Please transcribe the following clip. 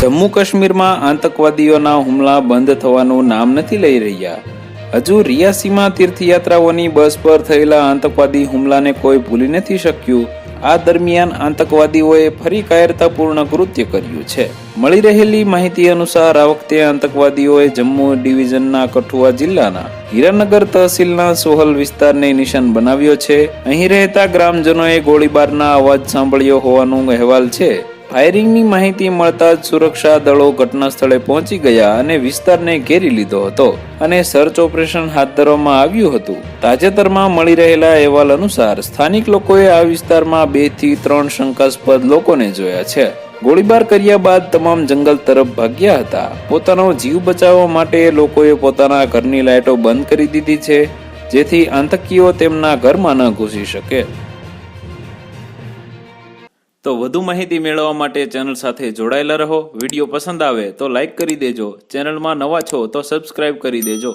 જમ્મુ કાશ્મીરમાં આતંકવાદીઓના હુમલા બંધ થવાનું નામ નથી લઈ રહ્યા। હજુ રિયાસીમાં તીર્થયાત્રાઓની બસ પર થયેલા આતંકવાદી હુમલાને કોઈ ભૂલી નથી શક્યું। આ દરમિયાન આતંકવાદીઓએ ફરી કાયરતાપૂર્ણ કૃત્ય કર્યું છે। મળી રહેલી માહિતી અનુસાર આ વખતે આતંકવાદીઓએ જમ્મુ ડિવિઝનના કઠુઆ જિલ્લાના હીરાનગર તહસીલના સોહલ વિસ્તારને નિશાન બનાવ્યો છે। અહીં રહેતા ગ્રામજનોએ ગોળીબારના અવાજ સાંભળ્યો હોવાનો અહેવાલ છે। ફાયરિંગની માહિતી મળતા જ સુરક્ષા દળો ઘટના સ્થળે પહોંચી ગયા અને વિસ્તારને ઘેરી લીધો હતો અને સર્ચ ઓપરેશન હાથ ધરવામાં આવ્યું હતું। તાજેતરમાં મળી રહેલા અહેવાલ અનુસાર સ્થાનિક લોકોએ આ વિસ્તારમાં 2 થી 3 શંકાસ્પદ લોકોને જોયા છે। ગોળીબાર કર્યા બાદ તમામ જંગલ તરફ ભાગ્યા હતા। પોતાનો જીવ બચાવવા માટે લોકોએ પોતાના ઘરની લાઇટો બંધ કરી દીધી છે, જેથી આતંકીઓ તેમના ઘરમાં ન ઘૂસી શકે। તો વધુ માહિતી મેળવવા માટે ચેનલ સાથે જોડાયેલા રહો। વિડીયો પસંદ આવે તો લાઈક કરી દેજો। ચેનલમાં નવા છો તો સબસ્ક્રાઇબ કરી દેજો।